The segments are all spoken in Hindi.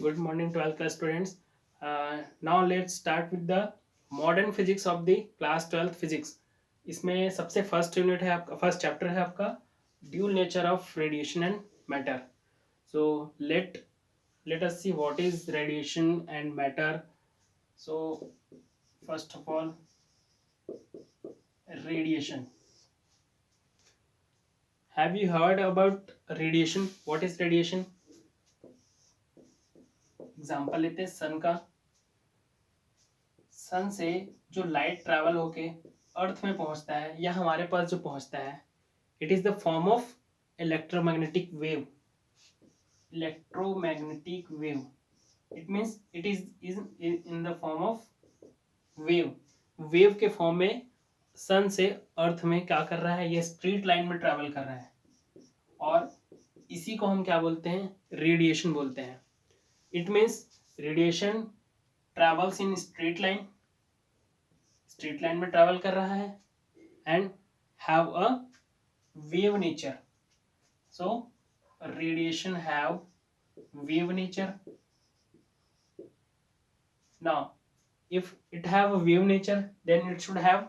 Good morning, 12th class students. Now let's start with the modern physics of the class 12th physics. इसमें सबसे फर्स्ट यूनिट है आपका, फर्स्ट चैप्टर है आपका dual nature of radiation and matter. So let us see what is radiation and matter. So first of all, radiation. Have you heard about radiation? What is radiation? Example लेते हैं सन का. सन से जो लाइट ट्रैवल होके अर्थ में पहुंचता है या हमारे पास जो पहुंचता है, it is the form of electromagnetic wave. Electromagnetic wave, it means it is in the form of wave. Wave के फॉर्म में सन से अर्थ में क्या कर रहा है, ये स्ट्रेट लाइन में ट्रैवल कर रहा है और इसी को हम क्या बोलते हैं, रेडिएशन बोलते हैं. It means radiation travels in straight line में ट्रैवल कर रहा है and have a wave nature. So radiation have wave nature. Now if it have a wave nature, then it should have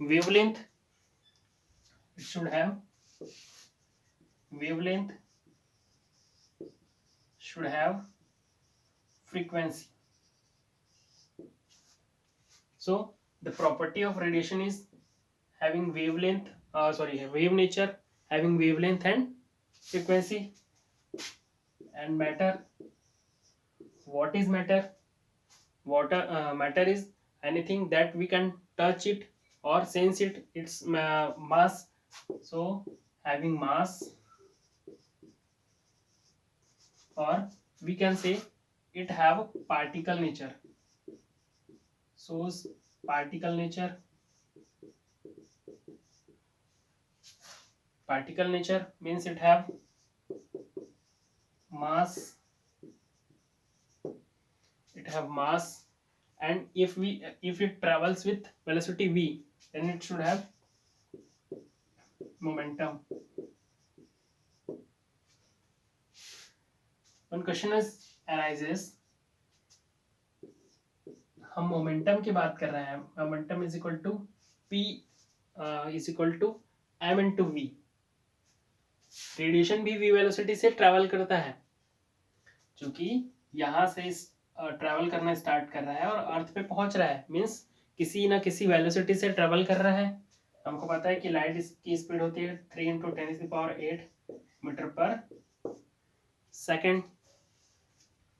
wavelength. It should have wavelength, should have frequency. So the property of radiation is having wavelength, wave nature, having wavelength and frequency. And matter, what is matter? Matter is anything that we can touch it or sense it. Its mass. So having mass, or we can say it have particle nature. So particle nature, means it have mass. It have mass, and if it travels with velocity v, then it should have momentum. One question arises, हम मोमेंटम की बात कर रहे हैं. Momentum is equal to p is equal to m into v. Radiation भी v वेलोसिटी से ट्रैवल करता है, क्योंकि यहाँ से ट्रैवल करना स्टार्ट कर रहा है और अर्थ पे पहुंच रहा है. मीन्स किसी ना किसी वेलोसिटी से ट्रैवल कर रहा है. हमको पता है कि लाइट की स्पीड होती है 3 × 10⁸ metre per second.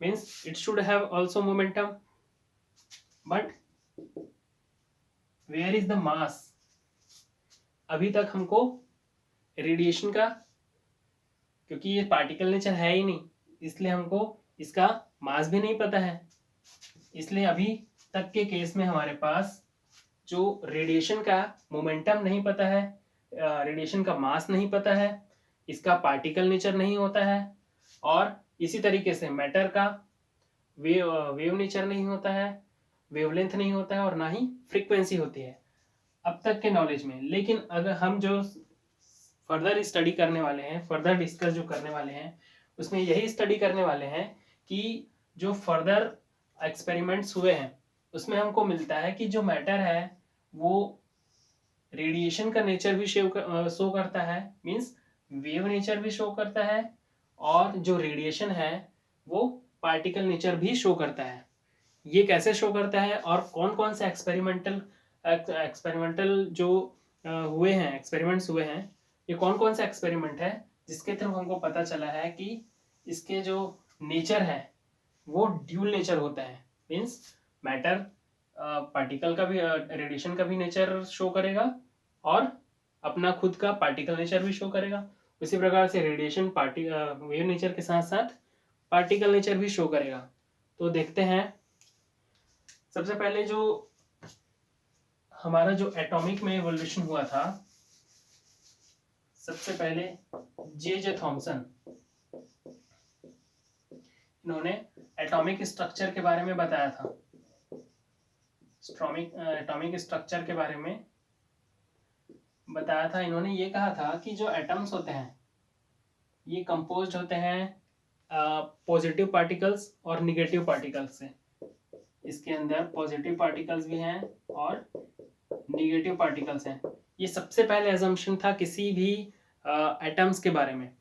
Means it should have also momentum. But where is the mass? अभी तक हमको रेडिएशन का, क्योंकि ये पार्टिकल नेचर है ही नहीं, इसलिए हमको इसका मास भी नहीं पता है. इसलिए अभी तक के केस में हमारे पास जो रेडिएशन का मोमेंटम नहीं पता है, रेडिएशन का मास नहीं पता है, इसका पार्टिकल नेचर नहीं होता है, और इसी तरीके से मैटर का वेव नेचर नहीं होता है, वेवलेंथ नहीं होता है, और ना ही फ्रीक्वेंसी होती है अब तक के नॉलेज में. लेकिन अगर हम जो फर्दर स्टडी करने वाले हैं, फर्दर डिस्कस जो करने वाले हैं, उसमें यही स्टडी करने वाले हैं कि जो फर्दर एक्सपेरिमेंट्स हुए हैं उसमें हमको मिलता है कि जो मैटर है वो रेडिएशन का नेचर भी शो करता है. मीन्स वेव नेचर भी शो करता है, और जो रेडिएशन है वो पार्टिकल नेचर भी शो करता है. ये कैसे शो करता है और कौन कौन से एक्सपेरिमेंटल जो हुए हैं, एक्सपेरिमेंट्स हुए हैं, ये कौन कौन से एक्सपेरिमेंट है जिसके थ्रू हमको पता चला है कि इसके जो नेचर है वो ड्यूल नेचर होता है. मीन्स मैटर पार्टिकल का भी, रेडिएशन का भी नेचर शो करेगा और अपना खुद का पार्टिकल नेचर भी शो करेगा. उसी प्रकार से रेडिएशन वेव नेचर के साथ साथ पार्टिकल नेचर भी शो करेगा. तो देखते हैं. सबसे पहले जो हमारा जो एटॉमिक में एवोल्यूशन हुआ था, सबसे पहले जे थॉमसन, इन्होंने एटॉमिक स्ट्रक्चर के बारे में बताया था. एटॉमिक स्ट्रक्चर के बारे में बताया था. इन्होंने ये कहा था कि जो एटम्स होते हैं ये कंपोज्ड होते हैं पॉजिटिव पार्टिकल्स और निगेटिव पार्टिकल्स से। इसके अंदर पॉजिटिव पार्टिकल्स भी हैं और निगेटिव पार्टिकल्स हैं। ये सबसे पहले अजम्पशन था किसी भी एटम्स के बारे में।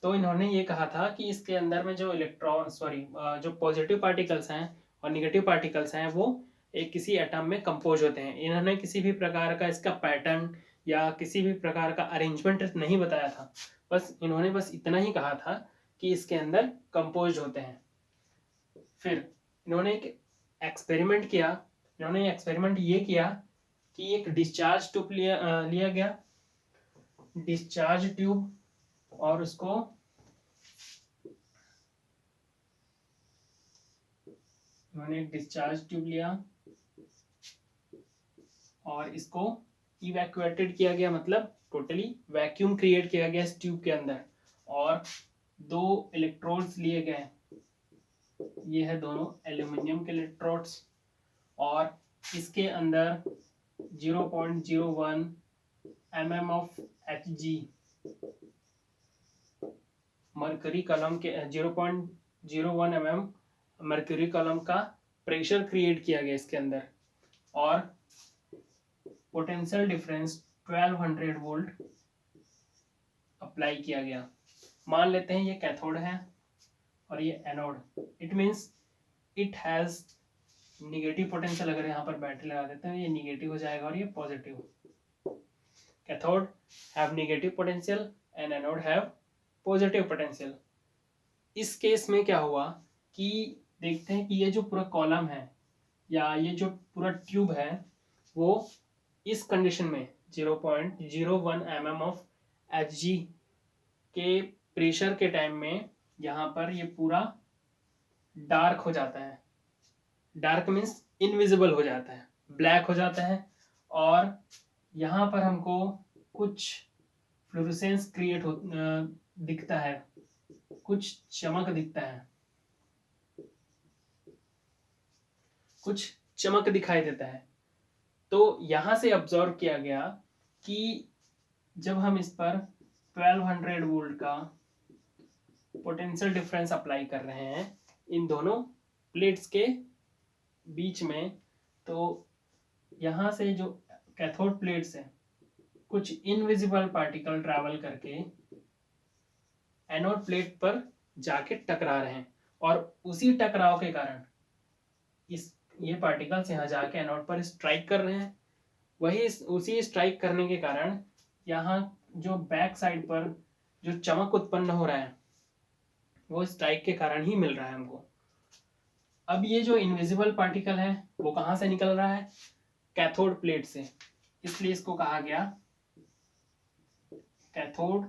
तो इन्होंने ये कहा था कि इसके अंदर में जो जो पॉजिटिव पार्टिकल्स हैं और निगेटिव पार्टिकल्स हैं वो एक किसी एटम में कंपोज होते हैं। इन्होंने किसी भी प्रकार का इसका पैटर्न या किसी भी प्रकार का अरेंजमेंट नहीं बताया था, बस इन्होंने बस इतना ही कहा था कि इसके अंदर कंपोज होते हैं। फिर इन्होंने एक एक्सपेरिमेंट किया। इन्होंने एक्सपेरिमेंट ये किया कि एक डिस्चार्ज ट्यूब लिया गया, डिस्चार्ज ट्यूब, और उसको उन्होंने एक डिस्चार्ज ट्यूब लिया और इसको इवैक्यूएटेड किया गया, मतलब टोटली वैक्यूम क्रिएट किया गया इस ट्यूब के अंदर, और 2 इलेक्ट्रोड्स लिए गए। ये है दोनों एल्यूमिनियम के इलेक्ट्रोड्स, और इसके अंदर 0.01 mm of Hg mercury column के 0.01 mm मरकरी कॉलम का प्रेशर क्रिएट किया गया इसके अंदर, और पोटेंशियल डिफरेंस 1200 वोल्ट अप्लाई किया गया। मान लेते हैं ये कैथोड है और ये anode. It means it has negative potential. अगर यहाँ पर बैटरी लगा देते हैं ये निगेटिव हो जाएगा और ये positive. Cathode have negative potential and anode have positive potential. इस केस में क्या हुआ कि देखते हैं कि ये जो पूरा कॉलम है या ये जो पूरा ट्यूब है वो इस कंडीशन में 0.01 mm ऑफ Hg के प्रेशर के टाइम में यहाँ पर ये पूरा डार्क हो जाता है। डार्क मीन्स इनविजिबल हो जाता है, ब्लैक हो जाता है, और यहाँ पर हमको कुछ फ्लोरेसेंस क्रिएट दिखता है, कुछ चमक दिखता है, कुछ चमक दिखाई देता है। तो यहाँ से ऑब्जर्व किया गया कि जब हम इस पर 1200 वोल्ट का पोटेंशियल डिफरेंस अप्लाई कर रहे हैं इन दोनों प्लेट्स के बीच में, तो यहाँ से जो कैथोड प्लेट्स है कुछ इनविजिबल पार्टिकल ट्रैवल करके एनोड प्लेट पर जाके टकरा रहे हैं, और उसी टकराव के कारण ये पार्टिकल्स यहाँ जाके एनोड पर स्ट्राइक कर रहे हैं। वही उसी स्ट्राइक करने के कारण यहाँ जो बैक साइड पर जो चमक उत्पन्न हो रहा है वो स्ट्राइक के कारण ही मिल रहा है हमको। अब ये जो इनविजिबल पार्टिकल है वो कहाँ से निकल रहा है? कैथोड प्लेट से, इसलिए इसको कहा गया कैथोड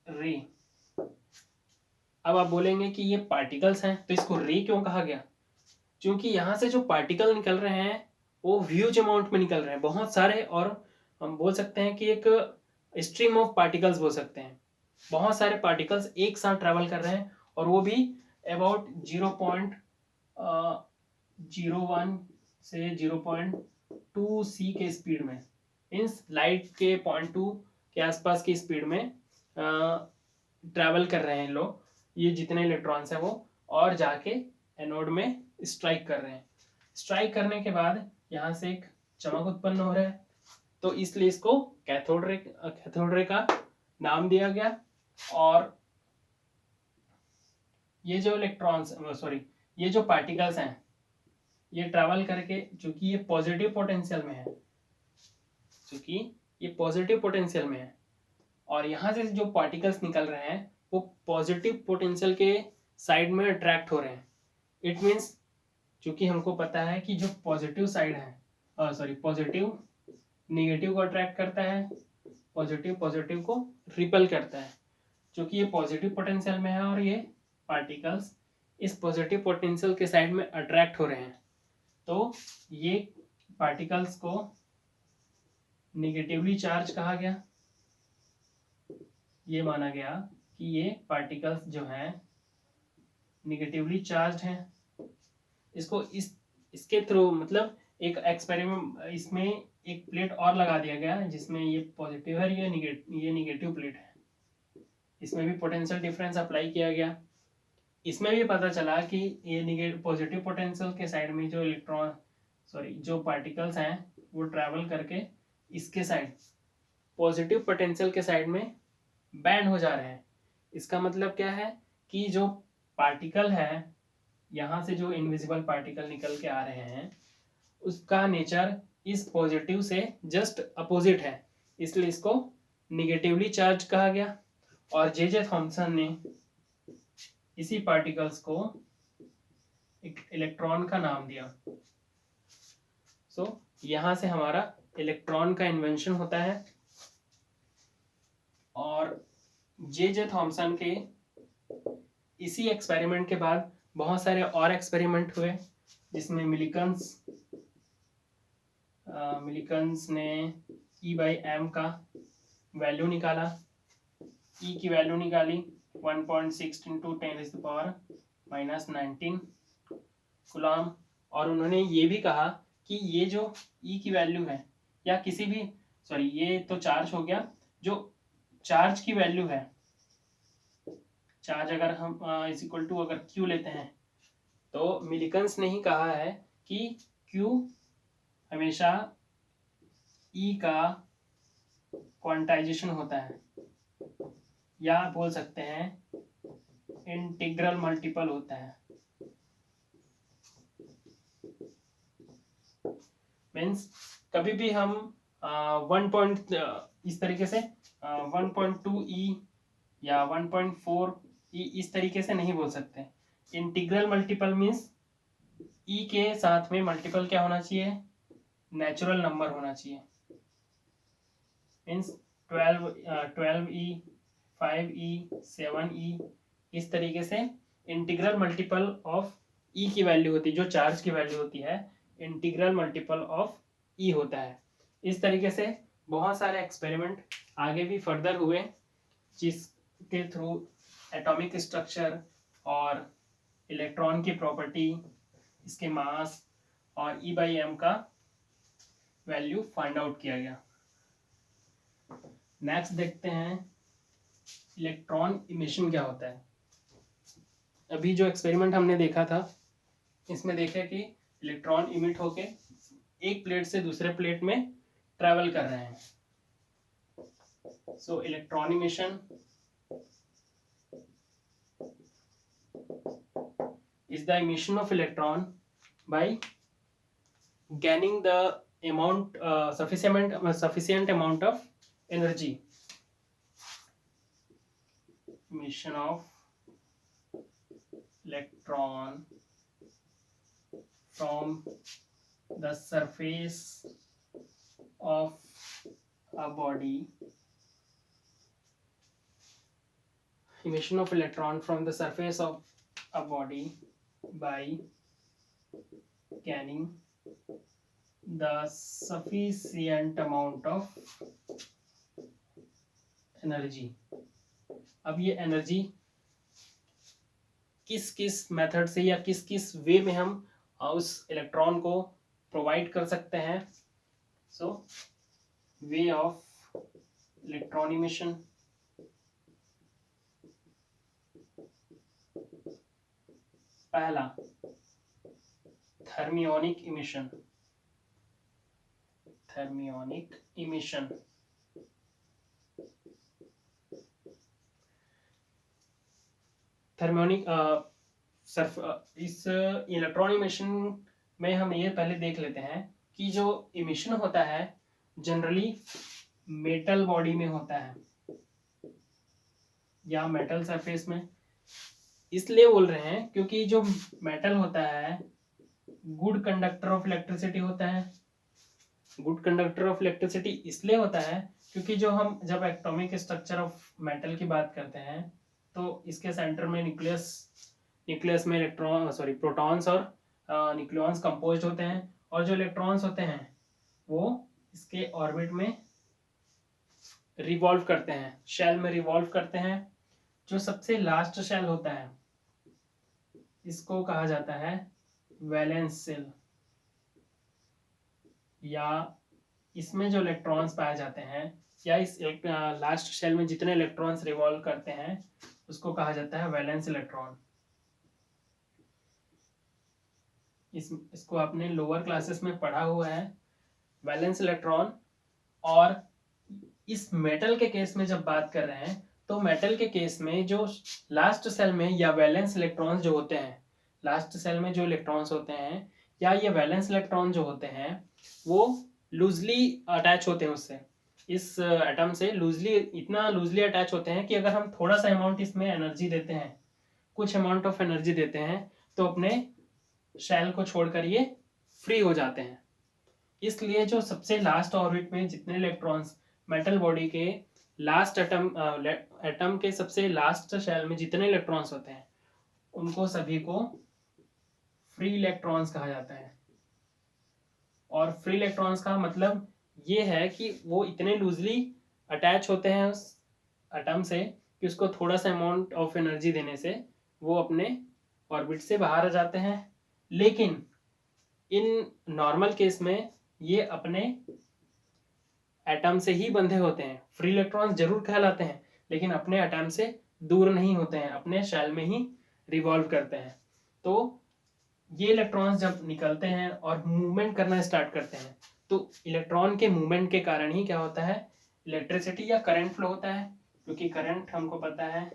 रे। अब आप बोलेंगे कि ये पार्टिकल्स हैं तो इसको रे क्यों कहा गया? क्योंकि यहाँ से जो पार्टिकल निकल रहे हैं वो ह्यूज अमाउंट में निकल रहे हैं, बहुत सारे, और हम बोल सकते हैं कि एक स्ट्रीम ऑफ पार्टिकल्स बोल सकते हैं। बहुत सारे पार्टिकल्स एक साथ ट्रैवल कर रहे हैं, और वो भी अबाउट 0.01 से 0.2 c के स्पीड में, मीन्स लाइट के 0.2 के आसपास की स्पीड में ट्रैवल कर रहे हैं लोग, ये जितने इलेक्ट्रॉन्स हैं वो, और जाके एनोड में स्ट्राइक कर रहे हैं। स्ट्राइक करने के बाद यहाँ से एक चमक उत्पन्न हो रहा है, तो इसलिए इसको कैथोड रे का नाम दिया गया। और ये जो ये जो पार्टिकल्स हैं ये ट्रैवल करके, चूंकि ये पॉजिटिव पोटेंशियल में है, और यहाँ से जो पार्टिकल्स निकल रहे हैं वो पॉजिटिव पोटेंशियल के साइड में अट्रैक्ट हो रहे हैं। इट मीन्स चूंकि हमको पता है कि जो पॉजिटिव साइड है पॉजिटिव निगेटिव को अट्रैक्ट करता है, पॉजिटिव को रिपल करता है। क्योंकि ये पॉजिटिव पोटेंशियल में है और ये पार्टिकल्स इस पॉजिटिव पोटेंशियल के साइड में अट्रैक्ट हो रहे हैं, तो ये पार्टिकल्स को निगेटिवली चार्ज कहा गया। ये माना गया कि ये पार्टिकल्स जो हैं निगेटिवली चार्ज हैं। इसको इसके थ्रू, मतलब एक एक्सपेरिमेंट, इसमें एक प्लेट और लगा दिया गया जिसमें ये पॉजिटिव है, ये निगेटिव प्लेट है। इसमें भी पोटेंशियल डिफरेंस अप्लाई किया गया। इसमें भी पता चला कि ये निगेटिव पॉजिटिव पोटेंशियल के साइड में जो जो पार्टिकल्स हैं वो ट्रैवल करके इसके साइड पॉजिटिव पोटेंशियल के साइड में बैंड हो जा रहे हैं। इसका मतलब क्या है कि जो पार्टिकल है, यहाँ से जो इनविजिबल पार्टिकल निकल के आ रहे हैं, उसका नेचर इस पॉजिटिव से जस्ट अपोजिट है, इसलिए इसको निगेटिवली चार्ज कहा गया। और जे थॉमसन ने इसी पार्टिकल्स को एक इलेक्ट्रॉन का नाम दिया। यहाँ से हमारा इलेक्ट्रॉन का इन्वेंशन होता है। और जे थॉमसन के इसी एक्सपेरिमेंट के बाद बहुत सारे और एक्सपेरिमेंट हुए, जिसमें मिलिकन्स ने E/m का वैल्यू निकाला। E की वैल्यू निकाली 1.6 × 10⁻⁻19 कूलम। और उन्होंने ये भी कहा कि ये जो E की वैल्यू है, या किसी भी ये तो चार्ज हो गया, जो चार्ज की वैल्यू है, चार्ज अगर हम अगर Q लेते हैं, तो मिलिकन्स ने ही कहा है कि Q हमेशा E का क्वांटाइजेशन होता है, या बोल सकते हैं इंटीग्रल मल्टीपल होता है। मीन्स कभी भी हम इस तरीके से 1.2E या 1.4E इस तरीके से नहीं बोल सकते। इंटीग्रल मल्टीपल मीन्स E के साथ में मल्टीपल क्या होना चाहिए, नेचुरल नंबर होना चाहिए। मीन्स 12E 5E 7E इस तरीके से इंटीग्रल मल्टीपल ऑफ E की वैल्यू होती है, जो चार्ज की वैल्यू होती है, इंटीग्रल मल्टीपल ऑफ E होता है। इस तरीके से बहुत सारे एक्सपेरिमेंट आगे भी फर्दर हुए, जिसके थ्रू एटॉमिक स्ट्रक्चर और इलेक्ट्रॉन की प्रॉपर्टी, इसके मास और E/m का वैल्यू फाइंड आउट किया गया। नेक्स्ट देखते हैं इलेक्ट्रॉन इमिशन क्या होता है। अभी जो एक्सपेरिमेंट हमने देखा था, इसमें देखे कि इलेक्ट्रॉन इमिट होके एक प्लेट से दूसरे प्लेट में ट्रैवल कर रहे हैं। Electron emission is the emission of electron by gaining the sufficient amount of energy. Emission of electron from the surface of a body. Emission of electron from the surface of a body by gaining the sufficient amount of energy. अब ये एनर्जी किस किस मेथड से या किस किस वे में हम उस इलेक्ट्रॉन को प्रोवाइड कर सकते हैं। वे ऑफ इलेक्ट्रॉन इमिशन, पहला थर्मियोनिक इमिशन। थर्मियोनिक इस इलेक्ट्रॉन इमिशन में हम ये पहले देख लेते हैं कि जो इमिशन होता है जनरली मेटल बॉडी में होता है या मेटल सरफेस में। इसलिए बोल रहे हैं क्योंकि जो मेटल होता है गुड कंडक्टर ऑफ इलेक्ट्रिसिटी होता है। गुड कंडक्टर ऑफ इलेक्ट्रिसिटी इसलिए होता है क्योंकि जब एटॉमिक स्ट्रक्चर ऑफ मेटल की बात करते हैं, तो इसके सेंटर में न्यूक्लियस में प्रोटॉन्स और न्यूक्लियॉन्स कंपोज्ड होते हैं, और जो इलेक्ट्रॉन्स होते हैं वो इसके ऑर्बिट में रिवॉल्व करते हैं, शेल में रिवॉल्व करते हैं। जो सबसे लास्ट शेल होता है इसको कहा जाता है वैलेंस शेल, या इसमें जो इलेक्ट्रॉन्स पाए जाते हैं या इस लास्ट शेल में जितने इलेक्ट्रॉन्स रिवॉल्व करते हैं उसको कहा जाता है वैलेंस इलेक्ट्रॉन। इसको आपने लोअर क्लासेस में पढ़ा हुआ है, वैलेंस इलेक्ट्रॉन। और इस मेटल के केस में जब बात कर रहे हैं तो मेटल के केस में जो लास्ट सेल में या वैलेंस इलेक्ट्रॉन्स जो होते हैं, लास्ट सेल में जो इलेक्ट्रॉन्स होते हैं या ये वैलेंस इलेक्ट्रॉन जो होते हैं वो लूजली अटैच होते हैं उससे, इस एटम से लूजली, इतना लूजली अटैच होते हैं कि अगर हम थोड़ा सा अमाउंट इसमें एनर्जी देते हैं, कुछ अमाउंट ऑफ एनर्जी देते हैं तो अपने शेल को छोड़कर ये फ्री हो जाते हैं। इसलिए जो सबसे लास्ट ऑर्बिट में जितने इलेक्ट्रॉन्स मेटल बॉडी के लास्ट एटम के सबसे लास्ट शेल में जितने इलेक्ट्रॉन्स होते हैं उनको सभी को फ्री इलेक्ट्रॉन्स कहा जाता है। और फ्री इलेक्ट्रॉन्स का मतलब ये है कि वो इतने लूजली अटैच होते हैं उस एटम से कि उसको थोड़ा सा अमाउंट ऑफ एनर्जी देने से वो अपने ऑर्बिट से बाहर आ जाते हैं। लेकिन इन नॉर्मल केस में ये अपने एटम से ही बंधे होते हैं, फ्री इलेक्ट्रॉन्स जरूर कहलाते हैं लेकिन अपने एटम से दूर नहीं होते हैं, अपने शेल में ही रिवॉल्व करते हैं। तो ये इलेक्ट्रॉन्स जब निकलते हैं और मूवमेंट करना स्टार्ट करते हैं तो इलेक्ट्रॉन के मूवमेंट के कारण ही क्या होता है, इलेक्ट्रिसिटी या करंट फ्लो होता है। क्योंकि करंट हमको पता है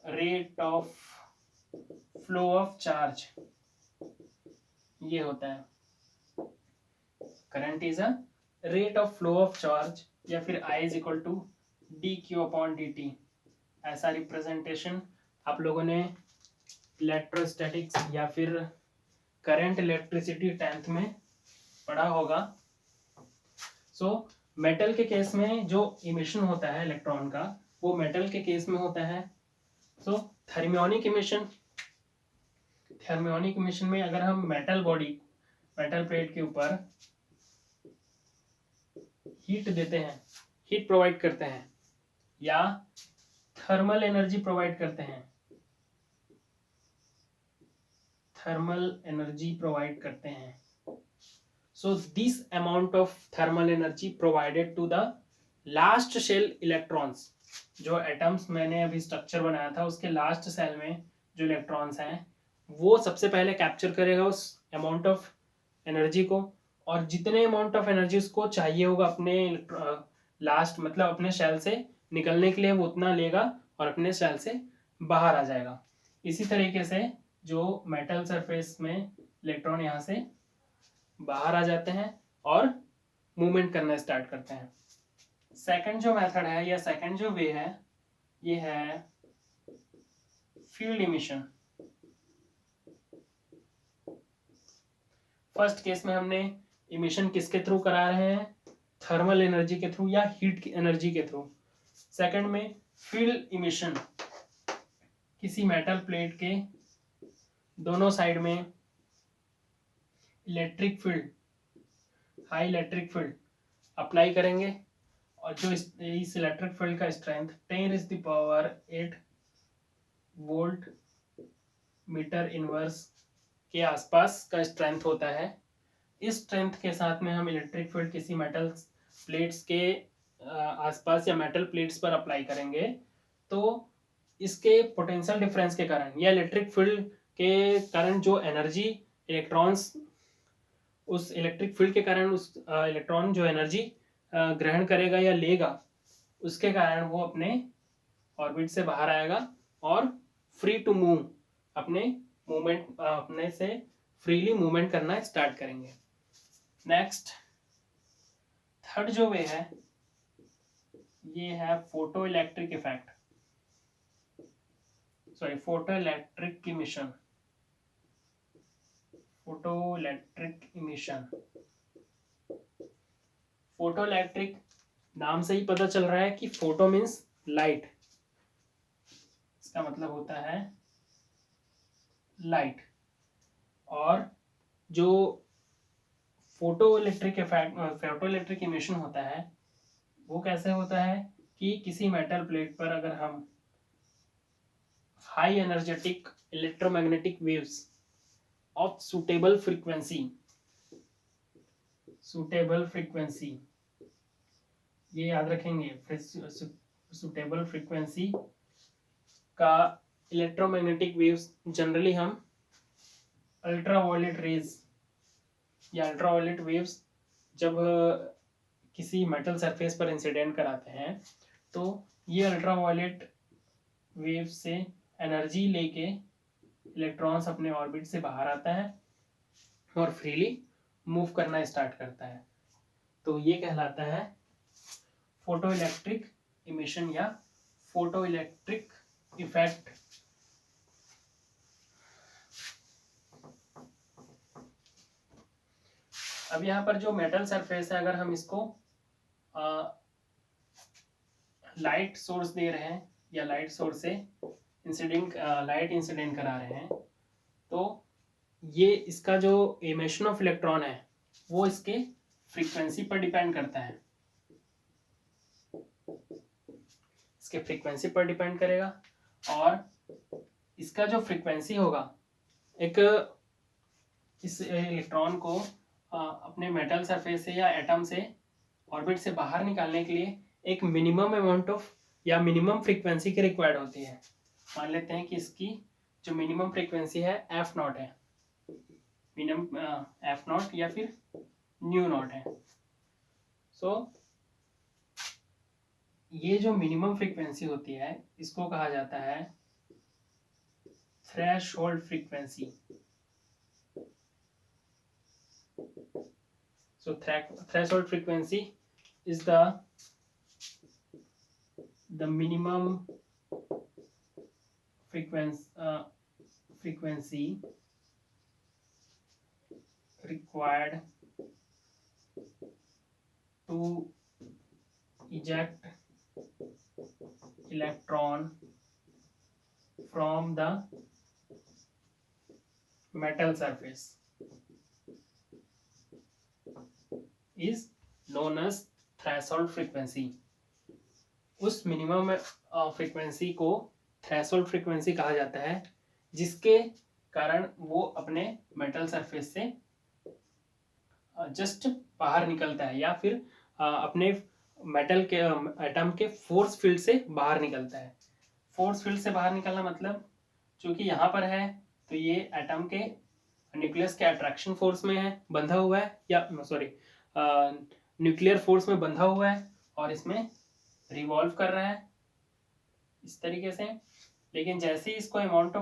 rate of flow of charge ये होता है, current is a rate of flow of charge, या फिर I is equal to D Q upon D T. ऐसा रिप्रेजेंटेशन आप लोगों ने इलेक्ट्रोस्टैटिक्स या फिर करंट इलेक्ट्रिसिटी 10th में पढ़ा होगा। सो मेटल के केस में जो इमिशन होता है इलेक्ट्रॉन का वो मेटल के केस में होता है सो थर्मियोनिक इमिशन। थर्मियोनिक इमिशन में अगर हम मेटल बॉडी, मेटल प्लेट के ऊपर हीट देते हैं, हीट प्रोवाइड करते हैं या थर्मल एनर्जी प्रोवाइड करते हैं, थर्मल एनर्जी प्रोवाइड करते हैं, so this amount of thermal energy provided to the last shell electrons, जो एटम्स मैंने अभी स्ट्रक्चर बनाया था उसके लास्ट सेल में जो इलेक्ट्रॉन्स हैं वो सबसे पहले कैप्चर करेगा उस अमाउंट ऑफ एनर्जी को, और जितने अमाउंट ऑफ एनर्जी उसको चाहिए होगा अपने लास्ट मतलब अपने शेल से निकलने के लिए वो उतना लेगा और अपने शेल से बाहर आ जाएगा। इसी तरीके से जो मेटल सरफेस में इलेक्ट्रॉन यहाँ से बाहर आ जाते हैं और मूवमेंट करना स्टार्ट करते हैं। सेकंड जो मेथड है या सेकंड जो वे है ये है फील्ड इमिशन। फर्स्ट केस में हमने इमिशन किसके थ्रू करा रहे हैं, थर्मल एनर्जी के थ्रू या हीट की एनर्जी के थ्रू। सेकंड में फील्ड इमिशन, किसी मेटल प्लेट के दोनों साइड में electric field, high electric field apply करेंगे और जो इस इलेक्ट्रिक फील्ड का स्ट्रेंथ 10⁸ वोल्ट मीटर इनवर्स के आसपास का स्ट्रेंथ होता है। इस स्ट्रेंथ के साथ में हम इलेक्ट्रिक फील्ड किसी मेटल प्लेट्स के आसपास या मेटल प्लेट्स पर अप्लाई करेंगे तो इसके पोटेंशियल डिफरेंस के कारण या इलेक्ट्रिक फील्ड के कारण जो एनर्जी इलेक्ट्रॉन्स उस इलेक्ट्रिक फील्ड के कारण उस इलेक्ट्रॉन जो एनर्जी ग्रहण करेगा या लेगा उसके कारण वो अपने ऑर्बिट से बाहर आएगा और फ्री टू मूव, अपने मूवमेंट अपने से फ्रीली मूवमेंट करना स्टार्ट करेंगे। नेक्स्ट थर्ड जो वे है ये है photo electric effect, sorry photo electric emission, photo electric emission. Photo electric नाम से ही पता चल रहा है कि फोटो मीन्स लाइट, इसका मतलब होता है लाइट। और जो photo electric effect, photo electric emission होता है वो कैसे होता है कि किसी मेटल प्लेट पर अगर हम high energetic electromagnetic waves of suitable frequency ये याद रखेंगे, सुटेबल फ्रीक्वेंसी का इलेक्ट्रोमैग्नेटिक वेव्स जनरली हम अल्ट्रावायलेट रेज या अल्ट्रावायलेट वेव्स जब किसी मेटल सरफेस पर इंसिडेंट कराते हैं तो ये अल्ट्रावायलेट वेव से एनर्जी लेके इलेक्ट्रॉन्स अपने ऑर्बिट से बाहर आता है और फ्रीली मूव करना स्टार्ट करता है। तो ये कहलाता है फोटो इलेक्ट्रिक इमिशन या फोटो इलेक्ट्रिक इफेक्ट। अब यहाँ पर जो मेटल सरफेस है, अगर हम इसको लाइट सोर्स दे रहे हैं या लाइट सोर्स से लाइट इंसिडेंट करा रहे हैं तो ये इसका जो एमिशन ऑफ इलेक्ट्रॉन है वो इसके फ्रीक्वेंसी पर डिपेंड करता है, इसके फ्रीक्वेंसी पर डिपेंड करेगा। और इसका जो फ्रीक्वेंसी होगा, एक इस इलेक्ट्रॉन को अपने मेटल सरफेस से या एटम से ऑर्बिट से बाहर निकालने के लिए एक मिनिमम अमाउंट ऑफ या मिनिमम फ्रीक्वेंसी की रिक्वायर्ड होती है। मान लेते हैं कि इसकी जो मिनिमम फ्रीक्वेंसी है F0 है, मिनिमम F0 या फिर ν0 है। सो ये जो मिनिमम फ्रीक्वेंसी होती है इसको कहा जाता है threshold frequency. So threshold frequency is the minimum frequency required to eject electron from the metal surface is known as threshold frequency। उस मिनिमम फ्रीक्वेंसी को थ्रेशोल्ड फ्रीक्वेंसी कहा जाता है जिसके कारण वो अपने मेटल सरफेस से जस्ट बाहर निकलता है या फिर अपने मेटल के एटम के फोर्स फील्ड से बाहर निकलता है। फोर्स फील्ड से बाहर निकलना मतलब चूंकि यहाँ पर है तो ये एटम के न्यूक्लियस के अट्रैक्शन फोर्स में है, बंधा हुआ है, या सॉरी न्यूक्लियर फोर्स में बंधा हुआ है और इसमें रिवॉल्व कर रहा है इस तरीके से। लेकिन जैसे ही इसको अमाउंट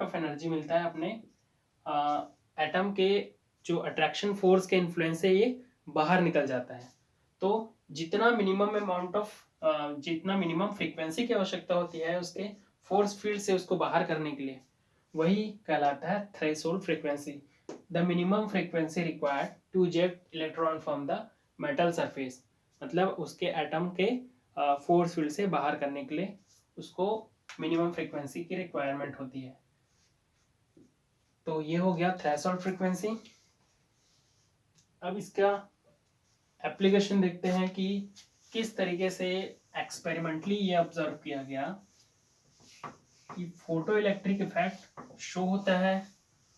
ऑफ एनर्जी मिलता है अपने एटम के जो अट्रैक्शन फोर्स के इन्फ्लुएंस से ये बाहर निकल जाता है। तो जितना मिनिमम फ्रीक्वेंसी की आवश्यकता होती है उसके फोर्स फील्ड से उसको बाहर करने के लिए, वही कहलाता है threshold frequency. The minimum frequency required to eject electron from the metal surface, मतलब उसके एटम के फोर्स फील्ड से बाहर करने के लिए उसको मिनिमम फ्रीक्वेंसी की रिक्वायरमेंट होती है। तो ये हो गया थ्रेशोल्ड फ्रीक्वेंसी। अब इसका एप्लीकेशन देखते हैं कि किस तरीके से एक्सपेरिमेंटली ये ऑब्जर्व किया गया कि फोटो इलेक्ट्रिक इफेक्ट शो होता है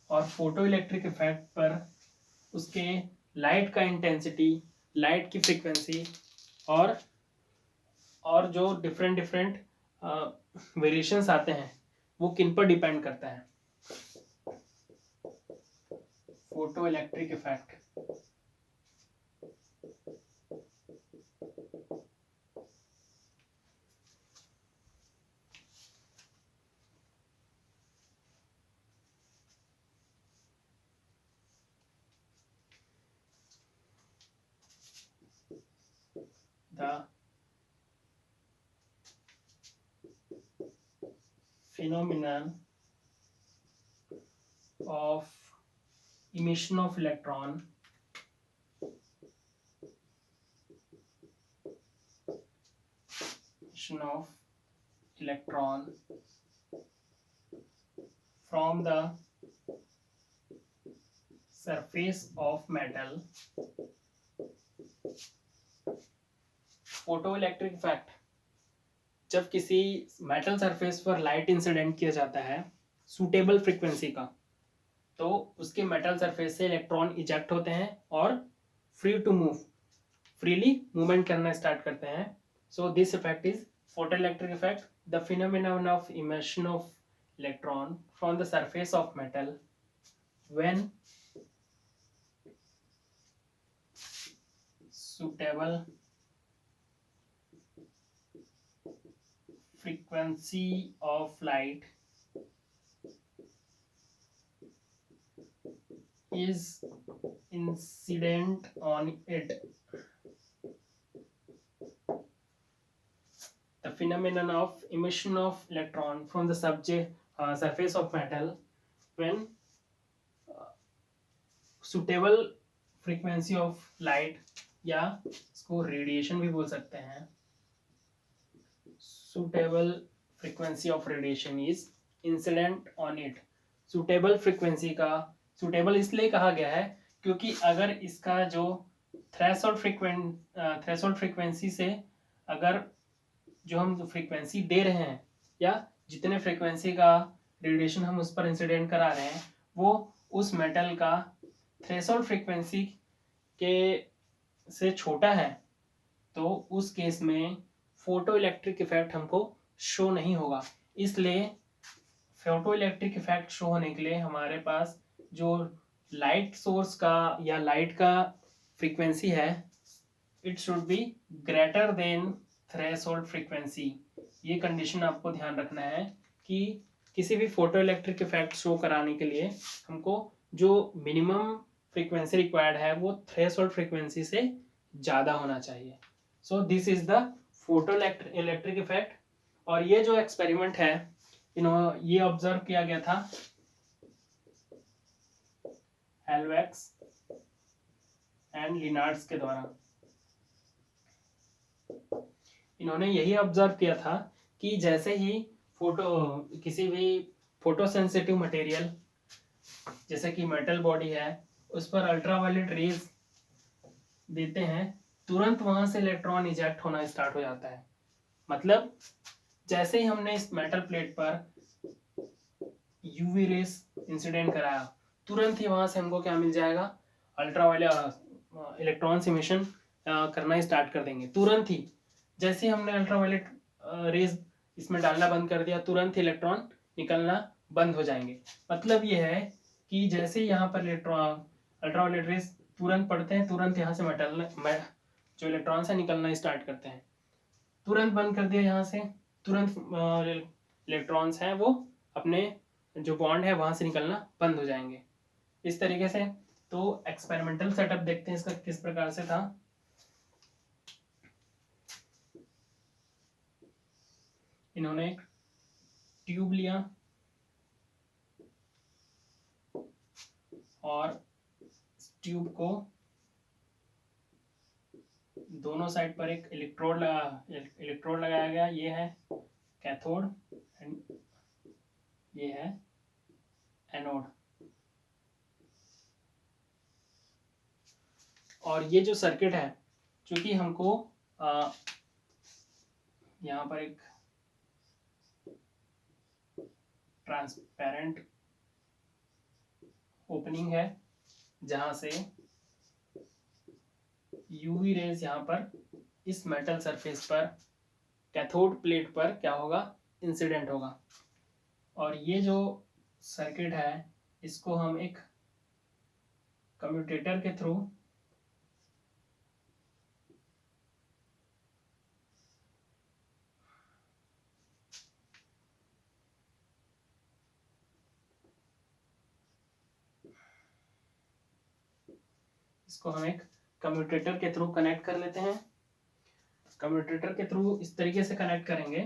और फोटो इलेक्ट्रिक इफेक्ट पर उसके लाइट का इंटेंसिटी, लाइट की फ्रीक्वेंसी और जो डिफरेंट वेरिएशंस आते हैं वो किन पर डिपेंड करता है। Photo electric effect the phenomenon of emission of electron from the surface of metal। Photoelectric effect, जब किसी मेटल सरफेस पर लाइट इंसिडेंट किया जाता है सूटेबल फ्रीक्वेंसी का, तो उसके मेटल सरफेस से इलेक्ट्रॉन इजेक्ट होते हैं और free to move freely movement करना स्टार्ट करते हैं. So this effect is photoelectric effect, the phenomenon of emission of electron from the surface of metal when suitable frequency of light is incident on it. The phenomenon of emission of electron from the surface of metal when suitable frequency of light, या इसको रेडिएशन भी बोल सकते हैं. suitable frequency of radiation is incident on it. suitable frequency का suitable इसलिए कहा गया है क्योंकि अगर इसका जो थ्रेशोल्ड फ्रीक्वेंसी से अगर जो हम फ्रीक्वेंसी दे रहे हैं या जितने फ्रीक्वेंसी का रेडिएशन हम उस पर इंसिडेंट करा रहे हैं वो उस मेटल का थ्रेशोल्ड फ्रीक्वेंसी के से छोटा है, तो उस केस में फोटो इलेक्ट्रिक इफेक्ट हमको शो नहीं होगा. इसलिए फोटो इलेक्ट्रिक इफेक्ट शो होने के लिए हमारे पास जो लाइट सोर्स का या लाइट का फ्रीक्वेंसी है, it should be greater than threshold frequency. ये कंडीशन आपको ध्यान रखना है कि किसी भी फोटो इलेक्ट्रिक इफेक्ट शो कराने के लिए हमको जो मिनिमम फ्रीक्वेंसी रिक्वायर्ड है वो थ्रेशोल्ड फ्रीक्वेंसी से ज़्यादा होना चाहिए. So this is the photo electric effect. और ये जो एक्सपेरिमेंट है ये ऑब्जर्व किया गया था हेल्वेक्स एंड लिनार्ड्स के द्वारा. इन्होंने यही ऑब्जर्व किया था कि जैसे ही किसी भी फोटो सेंसिटिव मटेरियल जैसे कि मेटल बॉडी है उस पर अल्ट्रावायलेट रेज देते हैं, तुरंत वहां से इलेक्ट्रॉन इजेक्ट होना स्टार्ट हो जाता है. मतलब जैसे ही हमने इस मेटल प्लेट पर यूवी रेस इंसिडेंट कराया, तुरंत ही वहां से हमको क्या मिल जाएगा, अल्ट्रावायलेट इलेक्ट्रॉन्स इमिशन करना स्टार्ट कर देंगे. तुरंत ही जैसे ही हमने अल्ट्रावायलेट रेज इसमें डालना बंद कर दिया, तुरंत ही इलेक्ट्रॉन निकलना बंद हो जाएंगे. मतलब ये है कि जैसे यहाँ पर अल्ट्रावायलेट रेज तुरंत पड़ते हैं, तुरंत यहाँ से मेटल जो इलेक्ट्रॉन्स है निकलना स्टार्ट करते हैं. तुरंत बंद कर दिया यहाँ से, तुरंत इलेक्ट्रॉन्स हैं वो अपने जो बॉन्ड है वहां से निकलना बंद हो जाएंगे. इस तरीके से तो एक्सपेरिमेंटल सेटअप देखते हैं इसका किस प्रकार से था. इन्होंने एक ट्यूब लिया और ट्यूब को दोनों साइड पर एक इलेक्ट्रोड लगाया गया. ये है कैथोड एंड ये है एनोड. और ये जो सर्किट है, चूंकि हमको यहाँ पर एक ट्रांसपेरेंट ओपनिंग है जहां से यूवी रेज यहाँ पर इस मेटल सरफेस पर कैथोड प्लेट पर क्या होगा, इंसिडेंट होगा. और ये जो सर्किट है इसको हम एक कम्यूटेटर के थ्रू कनेक्ट कर लेते हैं. कम्यूटेटर के थ्रू इस तरीके से कनेक्ट करेंगे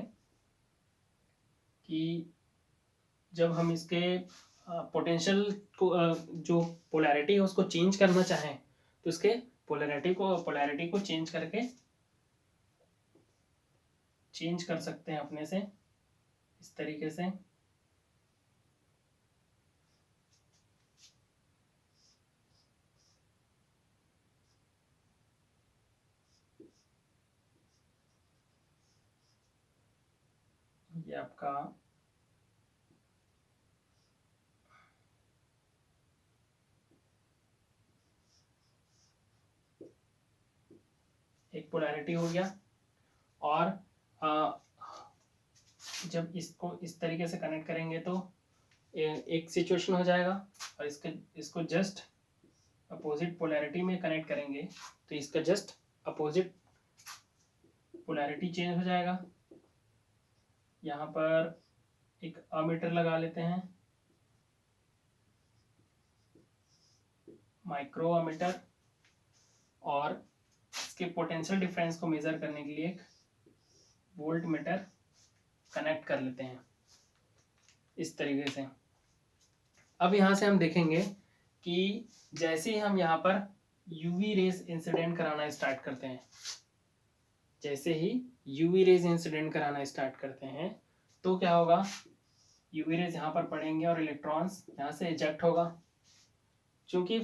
कि जब हम इसके पोटेंशियल को जो पोलैरिटी है उसको चेंज करना चाहें तो इसके पोलैरिटी को चेंज कर सकते हैं अपने से इस तरीके से. ये आपका एक पोलैरिटी हो गया। और जब इसको इस तरीके से कनेक्ट करेंगे तो एक सिचुएशन हो जाएगा, और इसको जस्ट अपोजिट पोलैरिटी में कनेक्ट करेंगे तो इसका जस्ट अपोजिट पोलैरिटी चेंज हो जाएगा। यहाँ पर एक अमीटर लगा लेते हैं, माइक्रो अमीटर, और इसके पोटेंशियल डिफरेंस को मेजर करने के लिए एक वोल्ट मीटर कनेक्ट कर लेते हैं इस तरीके से। अब यहाँ से हम देखेंगे कि जैसे ही हम यहाँ पर यूवी रेज इंसिडेंट कराना स्टार्ट करते हैं, जैसे ही यूवी रेज इंसिडेंट कराना स्टार्ट करते हैं तो क्या होगा, यूवी रेज यहाँ पर पड़ेंगे और इलेक्ट्रॉन्स यहाँ से इजेक्ट होगा। क्योंकि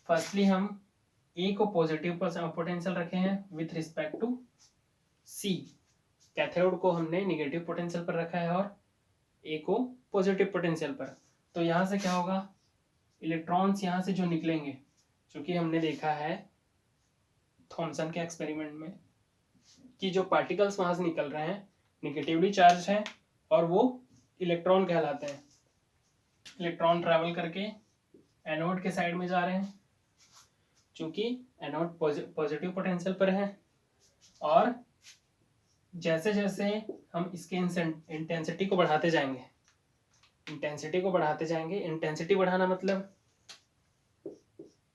फर्स्टली हम ए को पॉजिटिव पोटेंशियल रखे हैं with respect to C, cathode को हमने निगेटिव पोटेंशियल पर रखा है और ए को पॉजिटिव पोटेंशियल पर। तो यहाँ से क्या होगा, इलेक्ट्रॉन्स यहाँ से जो निकलेंगे, क्योंकि हमने देखा है थॉमसन के एक्सपेरिमेंट में कि जो पार्टिकल्स वहाँ से निकल रहे हैं निगेटिवली चार्ज हैं और वो इलेक्ट्रॉन कहलाते हैं। इलेक्ट्रॉन ट्रैवल करके एनोड के साइड में जा रहे हैं, क्योंकि एनोड पॉजिटिव पोटेंशियल पर है। और जैसे जैसे हम इसके इंटेंसिटी को बढ़ाते जाएंगे, इंटेंसिटी बढ़ाना मतलब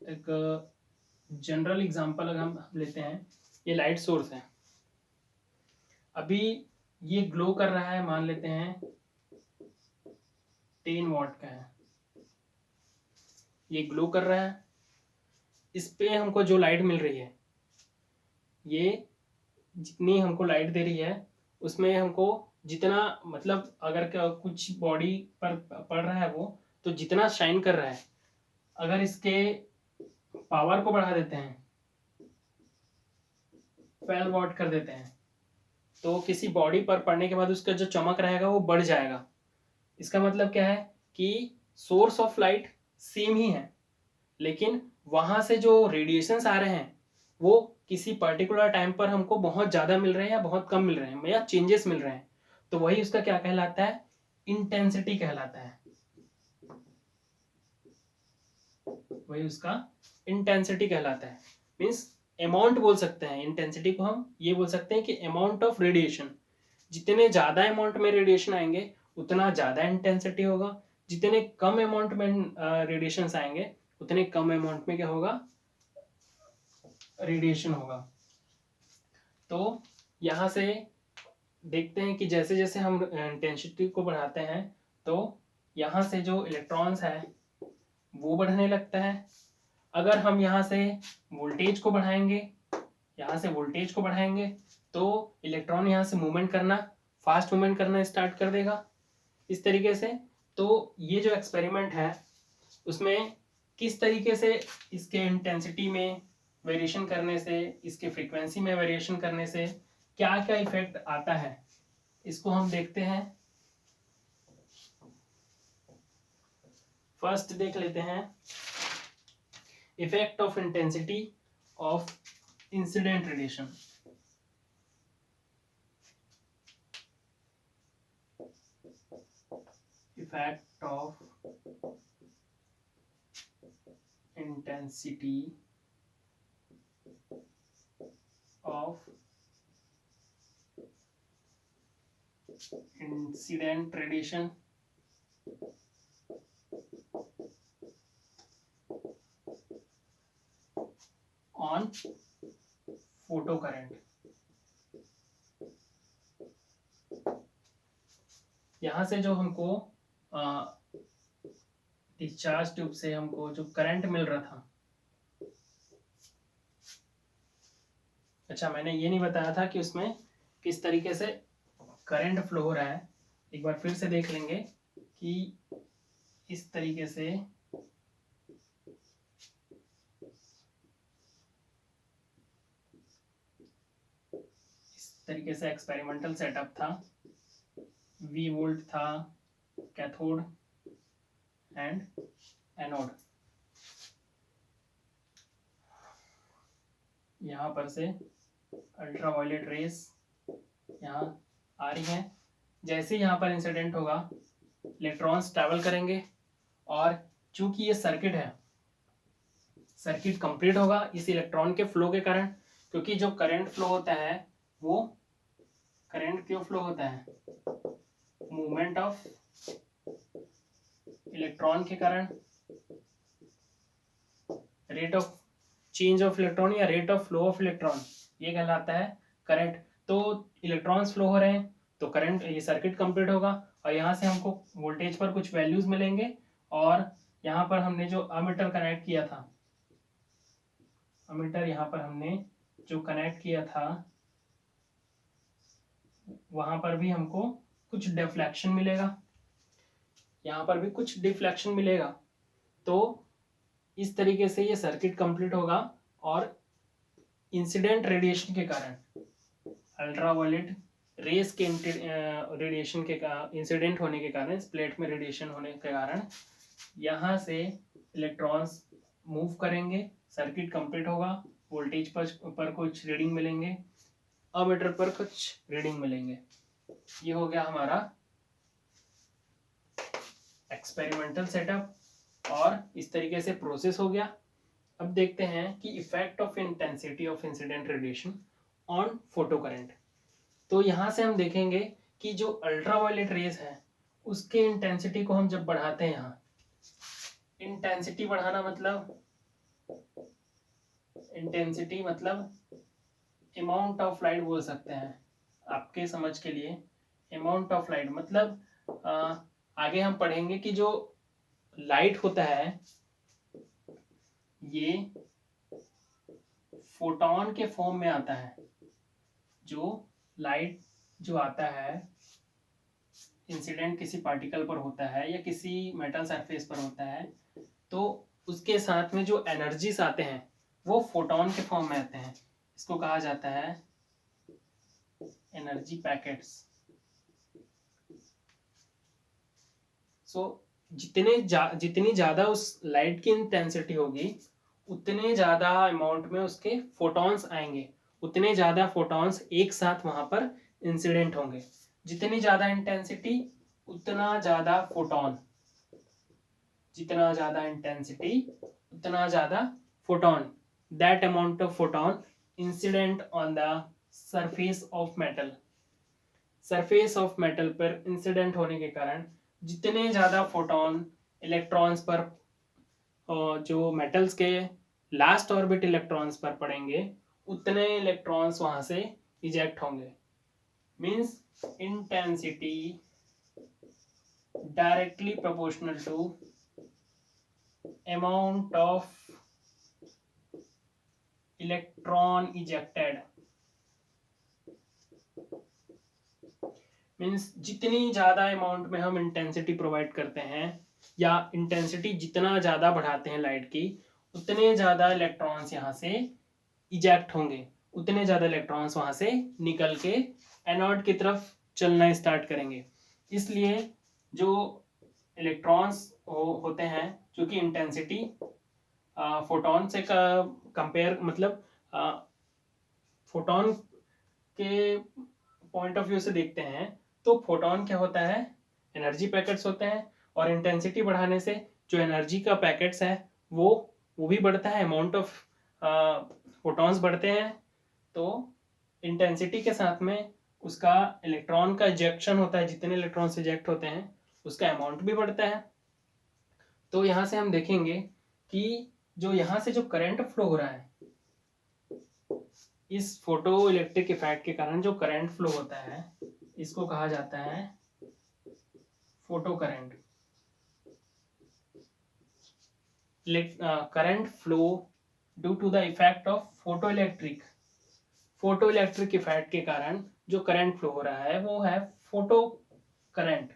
एक जनरल एग्जांपल अगर हम लेते हैं, ये लाइट सोर्स है, अभी ये ग्लो कर रहा है, मान लेते हैं 10 वॉट का है, ये ग्लो कर रहा है, इस पे हमको जो लाइट मिल रही है, ये जितनी हमको लाइट दे रही है उसमें हमको जितना, मतलब अगर कुछ बॉडी पर पड़ रहा है वो, तो जितना शाइन कर रहा है, अगर इसके पावर को बढ़ा देते हैं, 12 वॉट कर देते हैं, तो किसी बॉडी पर पड़ने के बाद उसका जो चमक रहेगा वो बढ़ जाएगा। इसका मतलब क्या है कि सोर्स ऑफ लाइट सेम ही है, लेकिन वहां से जो रेडिएशंस आ रहे हैं वो किसी पर्टिकुलर टाइम पर हमको बहुत ज़्यादा मिल रहे हैं या बहुत कम मिल रहे हैं या चेंजेस मिल रहे हैं, तो वही उसका क्या कहलाता है, इंटेंसिटी कहलाता है। वही उसका इंटेंसिटी कहलाता है। मीन्स अमाउंट बोल सकते हैं, इंटेंसिटी को हम ये बोल सकते हैं कि अमाउंट ऑफ रेडिएशन, जितने ज़्यादा अमाउंट में रेडिएशन आएंगे उतना ज़्यादा इंटेंसिटी होगा, जितने कम अमाउंट में रेडिएशन आएंगे उतने कम अमाउंट में क्या होगा, रेडिएशन होगा। तो यहाँ से देखते हैं कि जैसे जैसे हम इंटेंसिटी को बढ़ाते हैं तो यहाँ से जो इलेक्ट्रॉन्स है वो बढ़ने लगता है। अगर हम यहाँ से वोल्टेज को बढ़ाएंगे, तो इलेक्ट्रॉन यहाँ से मूवमेंट करना, फास्ट मूवमेंट करना स्टार्ट कर देगा इस तरीके से। तो ये जो एक्सपेरिमेंट है उसमें किस तरीके से इसके इंटेंसिटी में वेरिएशन करने से, इसके फ्रीक्वेंसी में वेरिएशन करने से क्या क्या इफेक्ट आता है, इसको हम देखते हैं। फर्स्ट देख लेते हैं effect of intensity of incident radiation. Effect of intensity of incident radiation on photo current. यहाँ से जो हमको डिस्चार्ज ट्यूब से हमको जो करंट मिल रहा था, अच्छा मैंने ये नहीं बताया था कि उसमें किस तरीके से करंट फ्लो हो रहा है। एक बार फिर से देख लेंगे कि इस तरीके से एक्सपेरिमेंटल सेटअप था, V वोल्ट था, कैथोड एंड एनोड। यहाँ पर से अल्ट्रावायलेट रेस यहाँ आ रही हैं। जैसे यहाँ पर इंसिडेंट होगा इलेक्ट्रॉन्स ट्रैवल करेंगे, और चूंकि ये सर्किट है, सर्किट कंप्लीट होगा इस इलेक्ट्रॉन के फ्लो के कारण, क्योंकि जो करंट फ्लो होता है वो करंट क्यों फ्लो होता है, मूवमेंट ऑफ इलेक्ट्रॉन के कारण, rate of change of electron या rate of flow of electron, ये कहलाता है करंट। तो इलेक्ट्रॉन्स फ्लो हो रहे हैं तो करंट, ये सर्किट कंप्लीट होगा, और यहाँ से हमको वोल्टेज पर कुछ वैल्यूज मिलेंगे। और यहाँ पर हमने जो अमीटर कनेक्ट किया था, अमीटर यहाँ पर हमने जो कनेक्ट किया था वहां पर भी हमको कुछ डिफ्लेक्शन मिलेगा, यहाँ पर भी कुछ डिफ्लेक्शन मिलेगा। तो इस तरीके से ये सर्किट कंप्लीट होगा, और इंसिडेंट रेडिएशन के कारण, अल्ट्रावायलेट रेस के रेडिएशन के इंसिडेंट होने के कारण, इस प्लेट में रेडिएशन होने के कारण यहाँ से इलेक्ट्रॉन्स मूव करेंगे, सर्किट कंप्लीट होगा, वोल्टेज पर कुछ रीडिंग मिलेंगे, अमीटर पर कुछ रीडिंग मिलेंगे। ये हो गया हमारा एक्सपेरिमेंटल सेटअप, और इस तरीके से प्रोसेस हो गया। अब देखते हैं कि effect of intensity of incident radiation on photo current. तो यहाँ से हम देखेंगे कि जो अल्ट्रावायलेट रेस है उसके इंटेंसिटी को हम जब बढ़ाते हैं, यहाँ इंटेंसिटी बढ़ाना मतलब, इंटेंसिटी मतलब अमाउंट ऑफ लाइट बोल सकते हैं आपके समझ के लिए। अमाउंट ऑफ लाइट मतलब आगे हम पढ़ेंगे कि जो लाइट होता है ये फोटोन के फॉर्म में आता है। जो लाइट जो आता है इंसिडेंट किसी पार्टिकल पर होता है या किसी मेटल सरफेस पर होता है, तो उसके साथ में जो एनर्जीज आते हैं वो फोटोन के फॉर्म में आते हैं। इसको कहा जाता है एनर्जी पैकेट्स। जितनी ज्यादा उस लाइट की इंटेंसिटी होगी उतने ज्यादा अमाउंट में उसके फोटॉन्स आएंगे, उतने ज्यादा फोटॉन्स एक साथ वहां पर इंसिडेंट होंगे। जितनी ज्यादा इंटेंसिटी उतना ज्यादा फोटॉन, जितना ज्यादा इंटेंसिटी उतना ज्यादा photon, that amount of photon incident on the surface of metal. Surface of metal पर इंसिडेंट होने के कारण जितने ज्यादा फोटॉन इलेक्ट्रॉन्स पर, जो मेटल्स के लास्ट ऑर्बिट इलेक्ट्रॉन्स पर पड़ेंगे, उतने इलेक्ट्रॉन्स वहां से इजेक्ट होंगे। Means intensity directly proportional to amount of electron ejected. Means जितनी ज्यादा अमाउंट में हम इंटेंसिटी प्रोवाइड करते हैं या इंटेंसिटी जितना ज्यादा बढ़ाते हैं लाइट की, उतने ज्यादा इलेक्ट्रॉन्स यहाँ से इजेक्ट होंगे, उतने ज्यादा इलेक्ट्रॉन्स वहां से निकल के एनोड की तरफ चलना स्टार्ट करेंगे। इसलिए जो इलेक्ट्रॉन्स होते हैं, चूंकि इंटेंसिटी फोटॉन से कंपेयर, मतलब फोटॉन के पॉइंट ऑफ व्यू से देखते हैं तो फोटॉन क्या होता है, एनर्जी पैकेट्स होते हैं, और इंटेंसिटी बढ़ाने से जो एनर्जी का पैकेट्स है वो भी बढ़ता है, अमाउंट ऑफ फोटॉन्स बढ़ते हैं। तो इंटेंसिटी के साथ में उसका इलेक्ट्रॉन का इजेक्शन होता है, जितने इलेक्ट्रॉन्स इजेक्ट होते हैं उसका अमाउंट भी बढ़ता है। तो यहाँ से हम देखेंगे कि जो यहाँ से जो करंट फ्लो हो रहा है, इस फोटो इलेक्ट्रिक इफेक्ट के कारण जो करंट फ्लो होता है इसको कहा जाता है photocurrent. Current flow due to the effect of photoelectric effect के कारण जो करंट फ्लो हो रहा है वो है फोटो करंट।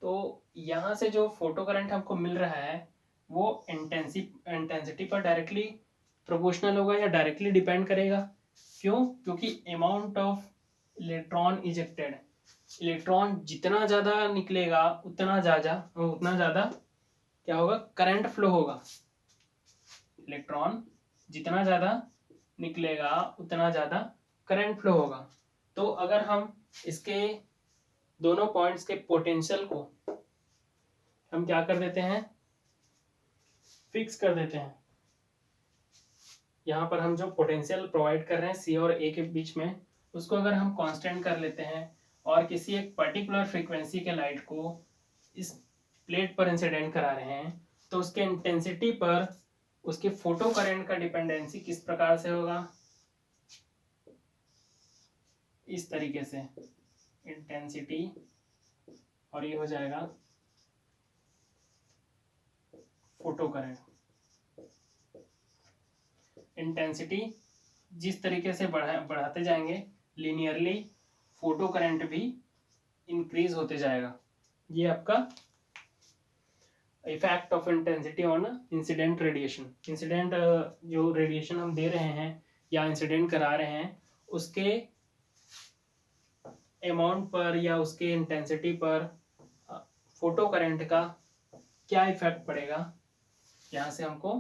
तो यहाँ से जो फोटो करंट हमको मिल रहा है वो इंटेंसिटी पर डायरेक्टली प्रोपोर्शनल होगा या डायरेक्टली डिपेंड करेगा। क्यों? क्योंकि amount of electron ejected, electron जितना ज्यादा निकलेगा उतना ज्यादा क्या होगा, करंट फ्लो होगा। इलेक्ट्रॉन जितना ज्यादा निकलेगा उतना ज़्यादा करंट फ्लो होगा। तो अगर हम इसके दोनों पॉइंट्स के पोटेंशियल को हम क्या कर देते हैं, फिक्स कर देते हैं। यहाँ पर हम जो पोटेंशियल प्रोवाइड कर रहे हैं सी और ए के बीच में, उसको अगर हम कांस्टेंट कर लेते हैं और किसी एक पर्टिकुलर फ्रीक्वेंसी के लाइट को इस प्लेट पर इंसिडेंट करा रहे हैं, तो उसके इंटेंसिटी पर उसके फोटो करंट का डिपेंडेंसी किस प्रकार से होगा, इस तरीके से इंटेंसिटी, और ये हो जाएगा फोटो करंट। इंटेंसिटी जिस तरीके से बढ़ाते जाएंगे लीनियरली फोटो करंट भी इंक्रीज होते जाएगा। ये आपका effect of intensity on incident radiation. Incident जो रेडिएशन हम दे रहे हैं या इंसिडेंट करा रहे हैं, उसके अमाउंट पर या उसके इंटेंसिटी पर फोटो करंट का क्या इफेक्ट पड़ेगा, यहाँ से हमको